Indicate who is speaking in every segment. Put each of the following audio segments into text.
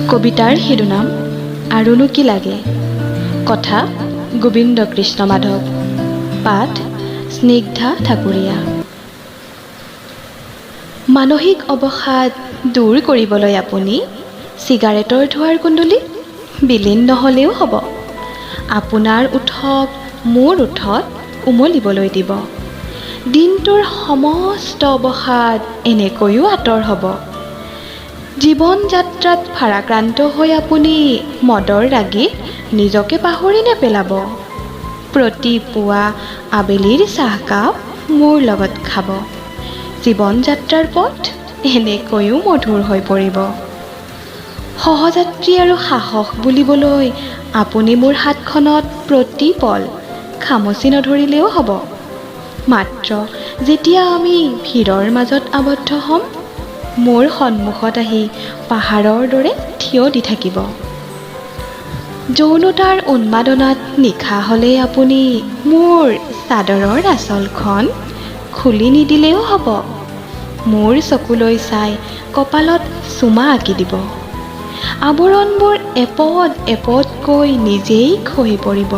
Speaker 1: কবিতাৰ শিৰোনাম আৰুনো কি লাগে। কথা গোবিন্দ কৃষ্ণ মাধৱ। পাঠ স্নিগ্ধা ঠাকুৰীয়া। মানসিক অৱসাদ দূৰ কৰিবলৈ আপুনি চিগাৰেটৰ ধোঁৱাৰ কুণ্ডলী বিলীন নহ'লেও হ'ব। আপোনাৰ ওঠক মোৰ ওঠত উমলিবলৈ দিব। দিনটোৰ সমস্ত অৱসাদ এনেকৈও আঁতৰ হ'ব। জীৱন যাত্ৰাত ভাৰাক্ৰান্ত হৈ আপুনি মদৰ ৰাগীত নিজকে পাহৰি নেপেলাব। প্ৰতি পুৱা আবেলিৰ চাহকাপ মোৰ লগত খাব। জীৱন যাত্ৰাৰ পথ এনেকৈও মধুৰ হৈ পৰিব। সহযাত্ৰী আৰু সাহস বুলিবলৈ আপুনি মোৰ হাতখনত প্ৰতি পল খামচি নধৰিলেও হ'ব। মাত্ৰ যেতিয়া আমি ভিৰৰ মাজত আবদ্ধ হ'ম, মোৰ সন্মুখত আহি পাহাৰৰ দৰে থিয় দি থাকিব। যৌনতাৰ উন্মাদনাত নিশা হ'লে আপুনি মোৰ চাদৰৰ আঁচলখন খুলি নিদিলেও হ'ব। মোৰ চকুলৈ চাই কপালত চুমা আঁকি দিব। আৱৰণবোৰ এপদ এপদকৈ নিজেই খহি পৰিব।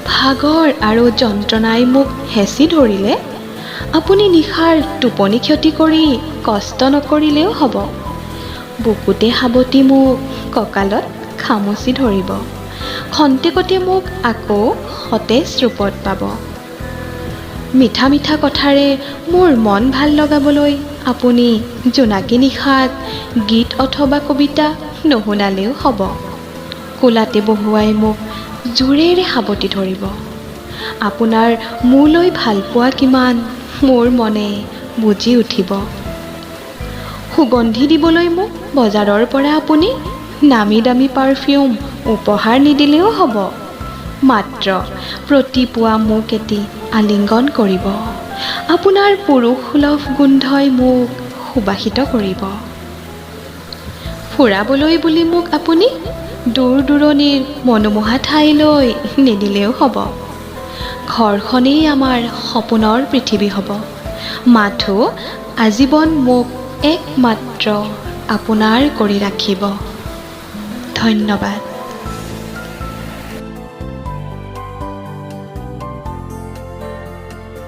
Speaker 1: ভাগৰ আৰু যন্ত্ৰণাই মোক হেঁচি ধৰিলে আপুনি নিশাৰ টোপনি ক্ষতি কৰি কষ্ট নকৰিলেও হ'ব। বুকুতে সাৱটি মোক কঁকালত খামুচি ধৰিব। খন্তেকতে মোক আকৌ সতেজ ৰূপত পাব। মিঠা মিঠা কথাৰে মোৰ মন ভাল লগাবলৈ আপুনি জোনাকী নিশাত গীত অথবা কবিতা নুশুনালেও হ'ব। কোলাতে বহুৱাই মোক জোৰেৰে সাৱটি ধৰিব। আপোনাৰ মোলৈ ভালপোৱা কিমান মোৰ মনে বুজি উঠিব। সুগন্ধি দিবলৈ মোক বজাৰৰ পৰা আপুনি নামী দামী পাৰফিউম উপহাৰ নিদিলেও হ'ব। মাত্ৰ প্ৰতি পুৱা মোক এটি আলিংগন কৰিব। আপোনাৰ পুৰুষসুলভ গোন্ধই মোক সুবাসিত কৰিব। ফুৰাবলৈ বুলি মোক আপুনি দূৰ দূৰণিৰ মনোমোহা ঠাইলৈ নিদিলেও হ'ব। ঘৰখনেই আমাৰ সপোনৰ পৃথিৱী হ'ব। মাথো আজীৱন মোক একমাত্ৰ আপোনাৰ কৰি ৰাখিব। ধন্যবাদ।